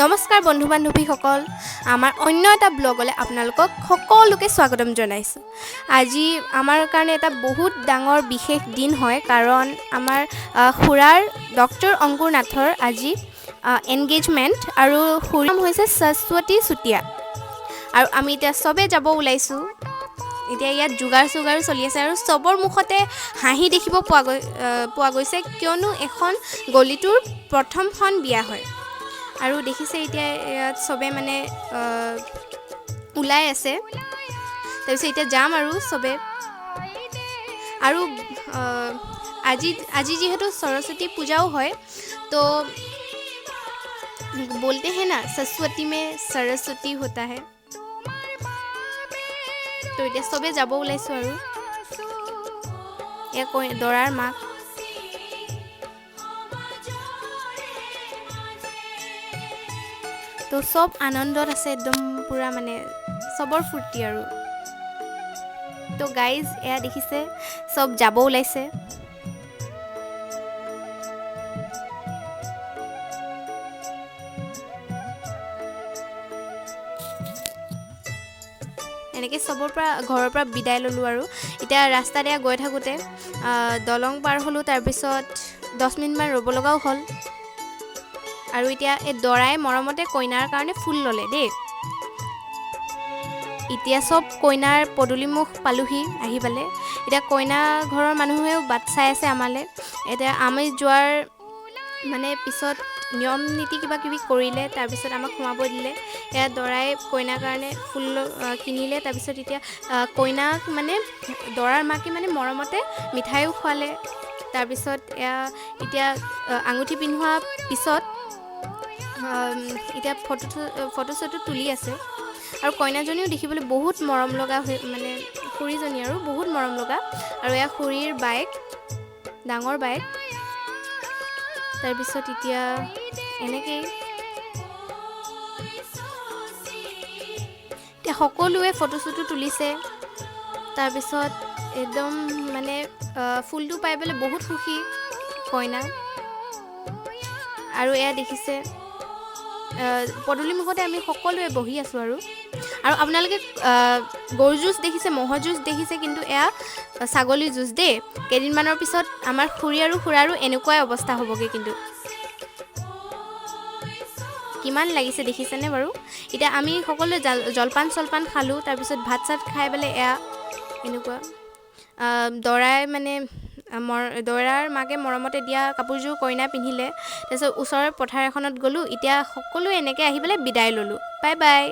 নমস্কাৰ বন্ধু বান্ধৱীসকল, আমাৰ অন্য এটা ব্লগলৈ আপোনালোকক সকলোকে স্বাগতম জনাইছোঁ। আজি আমাৰ কাৰণে এটা বহুত ডাঙৰ বিশেষ দিন হয়, কাৰণ আমাৰ খুৰাৰ ডক্টৰ অংকুৰ নাথৰ আজি এনগেজমেণ্ট আৰু খুৰীৰ নাম হৈছে সৰস্বতী চুতীয়া। আৰু আমি এতিয়া চবেই যাব ওলাইছোঁ। এতিয়া ইয়াত যোগাৰ চোগাৰো চলি আছে আৰু চবৰ মুখতে হাঁহি দেখিব পোৱা গৈছে, কিয়নো এখন গলিটোৰ প্ৰথমখন বিয়া হয়। আৰু দেখিছে এতিয়া ইয়াত চবে মানে ওলাই আছে। তাৰপিছত এতিয়া যাম আৰু চবে। আৰু আজি যিহেতু সৰস্বতী পূজাও হয়, তো बोलते हैं ना सरस्वती में सरस्वती होता है। তো এতিয়া চবে যাব ওলাইছোঁ আৰু এয়া দৰাৰ মাক। তো চব আনন্দত আছে, একদম পূৰা মানে চবৰ ফূৰ্তি আৰু। তো গাইজ এয়া দেখিছে চব যাব ওলাইছে। এনেকৈ চবৰ পৰা ঘৰৰ পৰা বিদায় ল'লোঁ আৰু এতিয়া ৰাস্তাত এয়া গৈ থাকোঁতে দলং পাৰ হ'লোঁ। তাৰপিছত 10 মিনিটমান ৰ'ব লগাও হ'ল। আৰু এতিয়া এই দৰাই মৰমতে কইনাৰ কাৰণে ফুল ল'লে দেই। এতিয়া চব কইনাৰ পদূলিমুখ পালোহি আহি পালে। এতিয়া কইনা ঘৰৰ মানুহেও বাট চাই আছে আমালৈ। এতিয়া আমি যোৱাৰ মানে পিছত নিয়ম নীতি কিবা কিবি কৰিলে, তাৰপিছত আমাক সোমাব দিলে। এয়া দৰাই কইনাৰ কাৰণে ফুল কিনিলে। তাৰপিছত এতিয়া কইনাক মানে দৰাৰ মাকে মানে মৰমতে মিঠাইও খোৱালে। তাৰপিছত এতিয়া আঙুঠি পিন্ধোৱা পিছত এতিয়া ফটো চটো তুলি আছে। আৰু কইনাজনীও দেখিবলৈ বহুত মৰম লগা মানে খুৰীজনী আৰু বহুত মৰম লগা। আৰু এয়া খুৰীৰ বায়েক, ডাঙৰ বায়েক। তাৰপিছত এতিয়া এনেকেই এতিয়া সকলোৱে ফটো চটো তুলিছে। তাৰপিছত একদম মানে ফুলটো পাই পেলাই বহুত সুখী কইনা। আৰু এয়া দেখিছে পদূলিমুখতে আমি সকলোৱে বহি আছোঁ আৰু আপোনালোকে গৰু যুঁজ দেখিছে, ম'হৰ যুঁজ দেখিছে, কিন্তু এয়া ছাগলী যুঁজ দেই। কেইদিনমানৰ পিছত আমাৰ খুৰী আৰু খুৰাৰো এনেকুৱাই অৱস্থা হ'বগৈ। কিন্তু কিমান লাগিছে দেখিছেনে বাৰু? এতিয়া আমি সকলোৱে জলপান চলপান খালোঁ। তাৰপিছত ভাত চাত খাই পেলাই এয়া এনেকুৱা দৰাই মানে দৰাৰ মাকে মৰমতে দিয়া কাপোৰযোৰ কইনা পিন্ধিলে। তাৰপিছত ওচৰৰ পথাৰ এখনত গ'লোঁ। এতিয়া সকলোৱে এনেকৈ আহি পেলাই বিদায় ল'লোঁ। Bye bye.